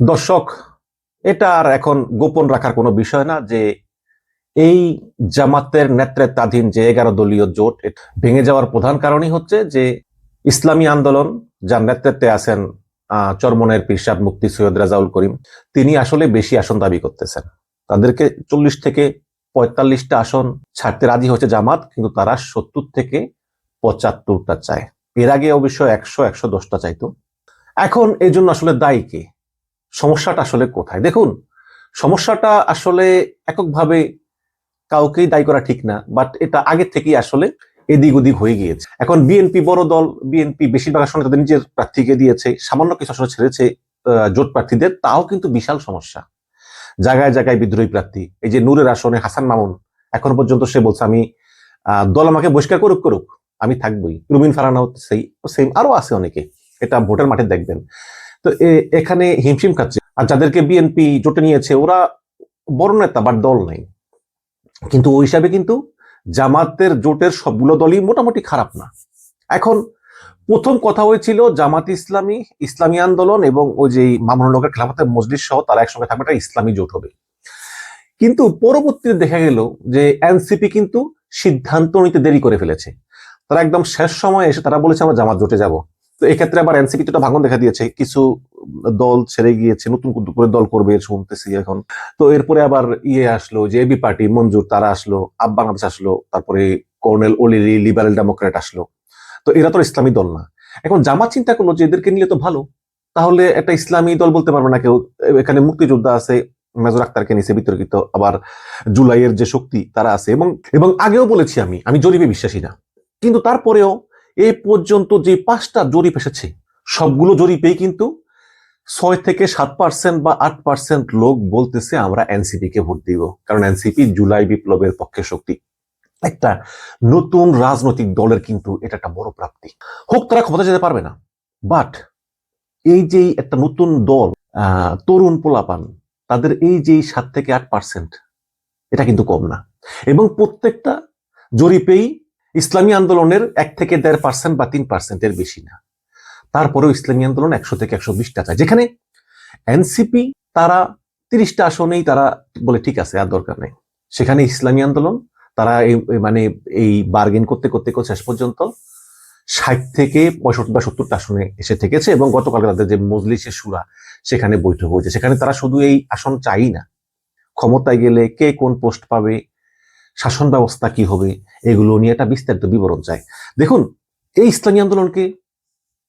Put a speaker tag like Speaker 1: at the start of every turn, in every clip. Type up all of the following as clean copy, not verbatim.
Speaker 1: দর্শক, এটা আর এখন গোপন রাখার কোনো বিষয় না যে এই জামাতের নেতৃত্বাধীন যে 11 দলীয় জোট ভেঙে যাওয়ার প্রধান কারণই হচ্ছে যে ইসলামী আন্দোলন, যার নেতৃত্বে আছেন চরমনের পীর সাহেব মুফতি সৈয়দ রেজাউল করিম, তিনি আসলে বেশি আসন দাবি করতেছেন। তাদেরকে 40 থেকে 45টা আসন ছাড়তে রাজি হয়েছে জামাত, কিন্তু তারা 70 থেকে 75টা চায়। এর আগে অবশ্য 100-110টা চাইতো। এখন এই জন্য আসলে দায়ী কে? সমস্যাটা আসলে কোথায়? দেখুন, সমস্যাটা আসলে এককভাবে কাউকেই দায়ী করা ঠিক না, বাট এটা আগে থেকেই আসলে এদিক ওদিক হয়ে গিয়েছে। এখন বিএনপি বড় দল, বিএনপি বেশিরভাগ আসনে তাদের নিজের প্রার্থীকে দিয়েছে, সামান্য কিছু আসনে ছেড়েছে জোট প্রার্থীদের, তাও কিন্তু বিশাল সমস্যা। জায়গায় জায়গায় বিদ্রোহী প্রার্থী। এই যে নূরের আসনে হাসান মামুন, এখন পর্যন্ত সে বলছে আমি দল আমাকে বহিষ্কার করুক করুক, আমি থাকবই। রুমিন ফারহানাও সেম, আরো আছে অনেকে, এটা ভোটের মাঠে দেখবেন। তো এখানে হিমশিম খাচ্ছে। আর যাদেরকে বিএনপি জোটে নিয়েছে ওরা বড় নেতা, বাট দল নাই। কিন্তু ওই হিসাবে কিন্তু জামাতের জোটের সবগুলো দলই মোটামুটি খারাপ না। এখন প্রথম কথা হয়েছিল জামাত ইসলামী, ইসলামী আন্দোলন এবং ওই যে মামুনুল হকের খেলাফতের মজলিস সহ তারা একসঙ্গে থাকবে, একটা ইসলামী জোট হবে। কিন্তু পরবর্তীতে দেখা গেল যে এনসিপি কিন্তু সিদ্ধান্ত নিতে দেরি করে ফেলেছে। তারা একদম শেষ সময় এসে তারা বলেছে আমরা জামাত জোটে যাব। তো এক্ষেত্রে আবার এনসিপি তো ভাঙন দেখা দিয়েছে, কিছু দল ছেড়ে গিয়েছে, নতুন করে দল করবে শুনতেছি এখন। তো এরপরে আবার আসলো যে এবি পার্টি মঞ্জুর, তারা আসলো, আপ বাংলাদেশ আসলো, তারপরে কর্নেল ওলিরি লিবারেল ডেমোক্রেট আসলো। তো এরা তো ইসলামী দল না। এখন জামাত চিন্তা করলো যে এদেরকে নিলে তো ভালো, তাহলে একটা ইসলামী দল বলতে পারবে না কেউ। এখানে মুক্তিযোদ্ধা আছে, মেজর আক্তারকে নিচে বিতর্কিত, আবার জুলাইয়ের যে শক্তি তারা আছে, এবং এবং আগেও বলেছি আমি জরিপে বিশ্বাসী না, কিন্তু তারপরেও এই পর্যন্ত যে 5টা জরিপ এসেছে সবগুলো জরিপেই কিন্তু 6 থেকে 7% বা 8% লোক বলতেছে আমরা এনসিপি কে ভোট দিব, কারণ এনসিপি জুলাই বিপ্লবের পক্ষে শক্তি। একটা নতুন রাজনৈতিক দলের কিন্তু এটা একটা বড় প্রাপ্তি। হোক তারা ক্ষমতা যেতে পারবে না, বাট এই যে একটা নতুন দল, তরুণ পোলাপান, তাদের এই যে 7 থেকে 8%, এটা কিন্তু কম না। এবং প্রত্যেকটা জরিপেই ইসলামী আন্দোলনের 1 থেকে 1.5% বা 3%-এর বেশি না। তারপরেও ইসলামী আন্দোলন 100 থেকে 120টা চায়, যেখানে এনসিপি তারা 30টা আসনেই তারা বলে ঠিক আছে আর দরকার নেই। সেখানে ইসলামী আন্দোলন তারা মানে এই বার্গেন করতে করতে শেষ পর্যন্ত 60 থেকে 65 বা 70টা আসনে এসে থেকেছে। এবং গতকালকে তাদের যে মজলিসের শুরা, সেখানে বৈঠক হয়েছে, সেখানে তারা শুধু এই আসন চাই না, ক্ষমতায় গেলে কে কোন পোস্ট পাবে, শাসন ব্যবস্থা কি হবে, এগুলো নিয়ে একটা বিস্তারিত বিবরণ চাই। দেখুন, এই ইসলামী আন্দোলনকে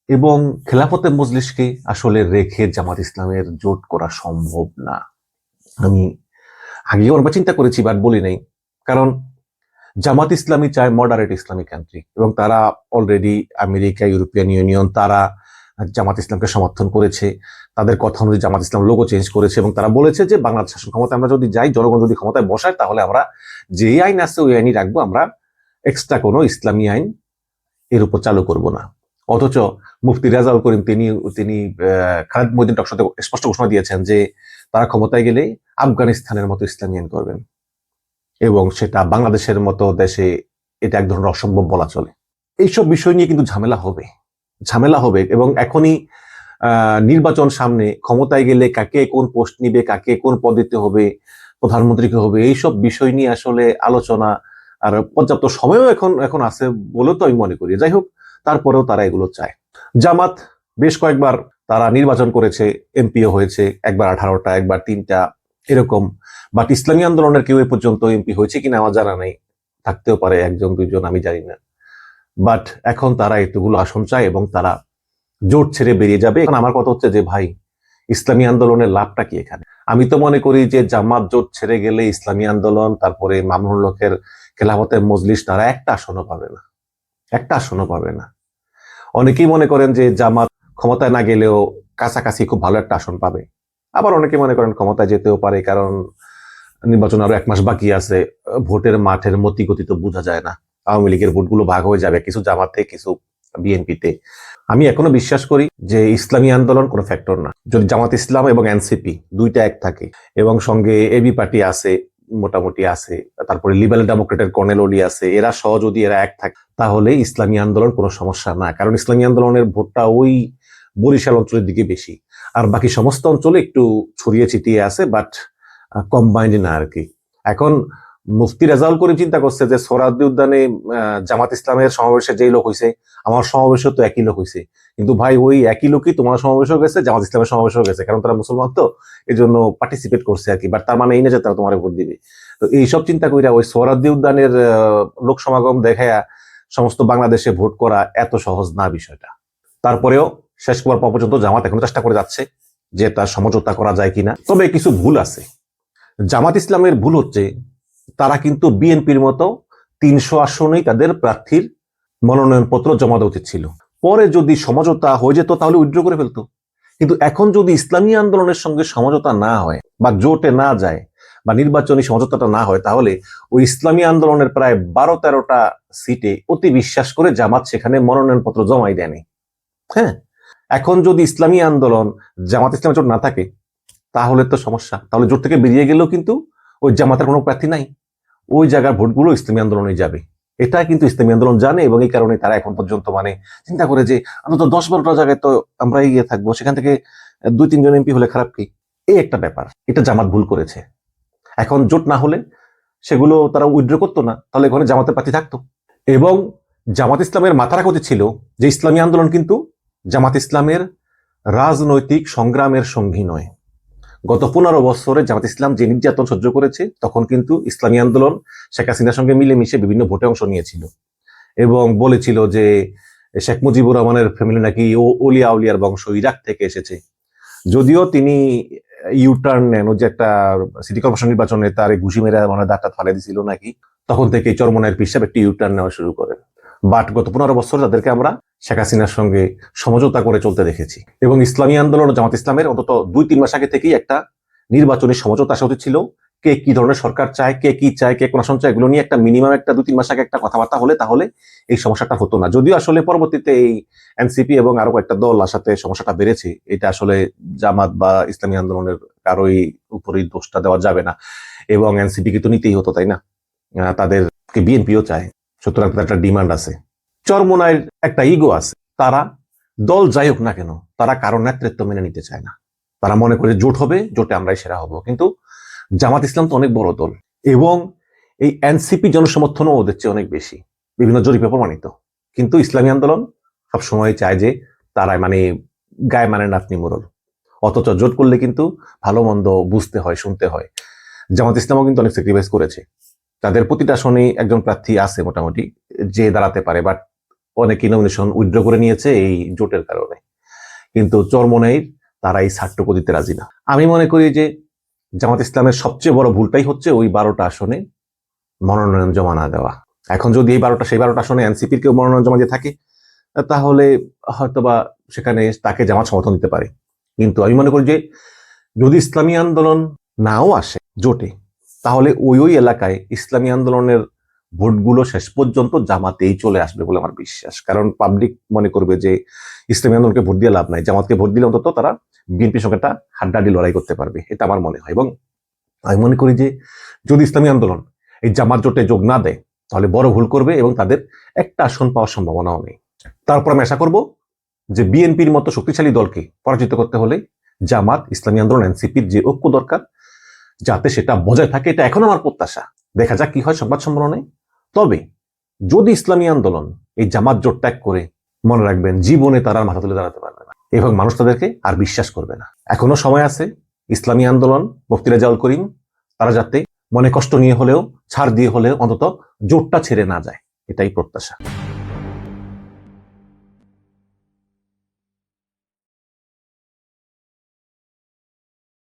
Speaker 1: এবং খেলাফতে মজলিসকে আসলে রেখে জামাত ইসলামের জোট করা সম্ভব না। আমি আগেও অনেকবার চিন্তা করেছি, বাট বলি নাই, কারণ জামাত ইসলামী চায় মডারেট ইসলামিক কান্ট্রি, এবং তারা অলরেডি আমেরিকা, ইউরোপিয়ান ইউনিয়ন, তারা জামাত ইসলামকে সমর্থন করেছে। তাদের কথা অনুযায়ী জামাত ইসলাম লোগো চেঞ্জ করেছে, এবং তারা বলেছে যে বাংলাদেশ শাসন ক্ষমতায় আমরা যদি যাই, জনগণ যদি ক্ষমতায় বসায়, তাহলে আমরা যে আইন আছে ওই আইনই রাখবো, আমরা এক্সট্রা কোনো ইসলামী আইন এর উপর চালু করব না। অথচ মুফতি রেজাউল করিম তিনি খালেদ মহিউদ্দিন টকশোতে স্পষ্ট ঘোষণা দিয়েছেন যে তারা ক্ষমতায় গেলে আফগানিস্তানের মতো ইসলামী আইন করবেন, এবং সেটা বাংলাদেশের মতো দেশে এটা এক ধরনের অসম্ভব বলা চলে। এইসব বিষয় নিয়ে কিন্তু ঝামেলা হবে। এবং এখনই নির্বাচন সামনে, ক্ষমতায় গেলে কাকে কোন পোস্ট নিবে, কাকে কোন পদ দিতে হবে, প্রধানমন্ত্রীকে হবে, এইসব বিষয় নিয়ে আসলে আলোচনা আর পর্যাপ্ত সময়ও এখন আছে বলে তো আমি মনে করি। যাই হোক, তারপরেও তারা এগুলো চায়। জামাত বেশ কয়েকবার তারা নির্বাচন করেছে, এমপিও হয়েছে, একবার 18টা, একবার 3টা, এরকম। বাট ইসলামী আন্দোলনের কেউ এ পর্যন্ত এমপি হয়েছে কিনা আমার জানা নেই, থাকতেও পারে 1-2 জন, আমি জানি না। বাট এখন তারা এতগুলো আসন চায় এবং তারা জোট ছেড়ে বেরিয়ে যাবে। এখন আমার কথা হচ্ছে যে ভাই, ইসলামী আন্দোলনের লাভটা কি এখানে? আমি তো মনে করি যে জামাত জোট ছেড়ে গেলে ইসলামী আন্দোলন, তারপরে মামুনুল হকের খেলাফতের মজলিস, তারা একটা আসনও পাবে না। অনেকেই মনে করেন যে জামাত ক্ষমতায় না গেলেও কাছাকাছি খুব ভালো একটা আসন পাবে। আবার অনেকে মনে করেন ক্ষমতায় যেতেও পারে, কারণ নির্বাচন আরো 1 মাস বাকি আছে, ভোটের মাঠের মতি গতি তো বোঝা যায় না। আওয়ামী লীগের ভোটগুলো ভাগ হয়ে যাবে, কিছু জামাতে, কিছু বিএনপিতে। আমি এখনো বিশ্বাস করি যে ইসলামী আন্দোলন কোনো ফ্যাক্টর না। যদি জামাত ইসলাম এবং এনসিপি দুইটা এক থাকে, এবং সঙ্গে এবি পার্টি আছে, মোটামুটি আছে, তারপরে লিবারেল ডেমোক্রেটের কর্নেল ওলি আছে, এরা সহ যদি এরা এক থাকে, তাহলে ইসলামী আন্দোলন কোনো সমস্যা না। কারণ ইসলামী আন্দোলনের ভোটটা ওই বরিশাল অঞ্চলের দিকে বেশি। আর বাকি সমস্ত অঞ্চলে একটু ছড়িয়ে ছিটিয়ে আছে, বাট কম্বাইন্ড না আর কি। এখন মুফতি রেজাউল করিম চিন্তা করছে যে সোহরাওয়ার্দী উদ্যানে জামাত ইসলামের সমাবেশে যেই লোক হয়েছে, আমার সমাবেশে তো একই লোক হয়েছে, কিন্তু ভাই ওই একই লোকই তোমার সমাবেশও গেছে, জামাত ইসলামের সমাবেশও গেছে, কারণ তারা মুসলমান তো এই জন্য পার্টিসিপেট করছে আর কি। বাট তার মানে এই না যে তারা তোমার ভোট দিবে। তো এইসব চিন্তা কইরা ওই সোহরাওয়ার্দী উদ্যানের লোক সমাগম দেখায়া সমস্ত বাংলাদেশে ভোট করা এত সহজ না বিষয়টা। তারপরেও শেষ করার পর পর্যন্ত জামাত এখন চেষ্টা করে যাচ্ছে যে তার সমঝোতা করা যায় কিনা। তবে কিছু ভুল আছে। জামাত ইসলামের ভুল হচ্ছে তারা কিন্তু বিএনপির মতো 300 আসনেই তাদের প্রার্থীর মনোনয়নপত্র জমা দেওয়া উচিত ছিল। পরে যদি সমঝোতা হয়ে যেত তাহলে উইথড্র করে ফেলতো। কিন্তু এখন যদি ইসলামী আন্দোলনের সঙ্গে সমঝোতা না হয় বা জোটে না যায় বা নির্বাচনী সমঝোতাটা না হয়, তাহলে ওই ইসলামী আন্দোলনের প্রায় 12-13টা সিটে অতি বিশ্বাস করে জামাত সেখানে মনোনয়নপত্র জমাই দেয়নি। হ্যাঁ, এখন যদি ইসলামী আন্দোলন জামাত ইসলামের জোট না থাকে তাহলে তো সমস্যা। তাহলে জোট থেকে বেরিয়ে গেলেও কিন্তু ওই জামাতের কোনো প্রার্থী নাই, ওই জায়গার ভোটগুলো ইসলামী আন্দোলনে যাবে। এটা কিন্তু ইসলামী আন্দোলন জানে, এবং এই কারণে তারা এখন পর্যন্ত চিন্তা করে যে অন্তত 10-12টা জায়গায় তো আমরা এগিয়ে থাকবো, সেখান থেকে 2-3 জন এমপি হলে খারাপ কি? এই একটা ব্যাপার, এটা জামাত ভুল করেছে। এখন জোট না হলে সেগুলো তারা উইথড্র করতো না, তাহলে এখানে জামাতের প্রার্থী থাকতো। এবং জামাত ইসলামের মাথা রাখা উচিত ছিল যে ইসলামী আন্দোলন কিন্তু জামাত ইসলামের রাজনৈতিক সংগ্রামের সঙ্গী নয়। গত 15 বছরে জামাত ইসলাম যে নির্যাতন সহ্য করেছে, তখন কিন্তু ইসলামী আন্দোলন শেখ হাসিনার সঙ্গে মিলেমিশে বিভিন্ন ভোটে অংশ নিয়েছিল এবং বলেছিল যে শেখ মুজিবুর রহমানের ফ্যামিলি নাকি ওলিয়া উলিয়ার বংশ, ইরাক থেকে এসেছে। যদিও তিনি ইউটার্ন নেন, ওই যে একটা সিটি কর্পোরেশন নির্বাচনে তার ঘুষি মেরে দাঁতটা ফালে দিছিল নাকি, তখন থেকে চরমনায়ের পিসাব একটি ইউটার্ন নেওয়া শুরু করেন। বাট গত 15 বছর তাদেরকে আমরা শেখ হাসিনার সঙ্গে সমঝোতা করে চলতে দেখেছি। এবং ইসলামী আন্দোলন ও জামাত ইসলামের অন্তত 2-3 মাস আগে থেকেই একটা নির্বাচনী সমঝোতা আসা উচিত ছিল। কে কি ধরনের সরকার চায়, কে কি চায়, কে কোন আসন চায়, এগুলো নিয়ে একটা মিনিমাম একটা 2-3 মাস আগে একটা কথাবার্তা হলে তাহলে এই সমস্যাটা হতো না। যদিও আসলে পরবর্তীতে এই এনসিপি এবং আরো কয়েকটা দল আসাতে সমস্যাটা বেড়েছে। এটা আসলে জামাত বা ইসলামী আন্দোলনের কারোই উপরই দোষটা দেওয়া যাবে না, এবং এনসিপি কে তো নিতেই হতো, তাই না? তাদেরকে বিএনপিও চায়, সুতরাং তাদের একটা ডিমান্ড আছে। চরমোনাইয়ের একটা ইগো আছে। তারা দল যাই হোক না কেন, তারা কারো নেতৃত্ব মেনে নিতে চায় না। তারা মনে করে জোট হবে, জোটে আমরাই সেরা হব। কিন্তু জামাত ইসলাম তো অনেক বড় দল, এবং এই এনসিপি জনসমর্থনও ওদের চেয়ে অনেক বেশি, বিভিন্ন জরিপে প্রমাণিত। কিন্তু ইসলামী আন্দোলন সবসময় চায় যে তারা গায়ে মানে নাতনি মোড়ল, অথচ জোট করলে কিন্তু ভালো মন্দ বুঝতে হয়, শুনতে হয়। জামাত ইসলামও কিন্তু অনেক স্যাক্রিফাইস করেছে। তাদের প্রতিটা আসনে একজন প্রার্থী আছে মোটামুটি যে দাঁড়াতে পারে, বাট অনেকে নমিনেশন উইথড্র করে নিয়েছে এই জোটের কারণে। কিন্তু চরমোনাইর তারা এই ছাড়টুকু দিতে রাজি না। আমি মনে করি যে জামাত ইসলামের সবচেয়ে বড় ভুলটাই হচ্ছে ওই 12টা আসনে মনোনয়ন জমা না দেওয়া। এখন যদি এই 12টা আসনে এনসিপির কেউ মনোনয়ন জমা দিয়ে থাকে, তাহলে হয়তোবা সেখানে তাকে জামাত সমর্থন দিতে পারে। কিন্তু আমি মনে করি যে যদি ইসলামী আন্দোলন নাও আসে জোটে, তাহলে ওই এলাকায় ইসলামী আন্দোলনের ভোটগুলো শেষ পর্যন্ত জামাতেই চলে আসবে বলে আমার বিশ্বাস। কারণ পাবলিক মনে করবে যে ইসলামী আন্দোলনকে ভোট দিয়ে লাভ নাই, জামাতকে ভোট দিলে অন্তত তারা বিএনপির সঙ্গে একটা হাড্ডাহাড্ডি লড়াই করতে পারবে, এটা আমার মনে হয়। এবং আমি মনে করি যে যদি ইসলামী আন্দোলন এই জামাত জোটে যোগ না দেয়, তাহলে বড় ভুল করবে এবং তাদের একটা আসন পাওয়ার সম্ভাবনাও নেই। তারপর আমি আশা করব যে বিএনপির মতো শক্তিশালী দলকে পরাজিত করতে হলে জামাত, ইসলামী আন্দোলন, এনসিপির যে ঐক্য দরকার, যাতে সেটা বজায় থাকে, এটা এখন আমার প্রত্যাশা। দেখা যাক কি হয় সংবাদ সম্মেলনে। তবে যদি ইসলামী আন্দোলন এই জামাত জোট ত্যাগ করে, মনে রাখবেন জীবনে তারা মাথা তুলে দাঁড়াতে পারবে না এবং মানুষ তাদেরকে আর বিশ্বাস করবে না। এখনো সময় আছে। ইসলামী আন্দোলন, মুফতি রেজাউল করিম, তারা যাতে মনে কষ্ট নিয়ে হলেও, ছাড় দিয়ে হলেও অন্তত জোটটা ছেড়ে না যায়, এটাই প্রত্যাশা।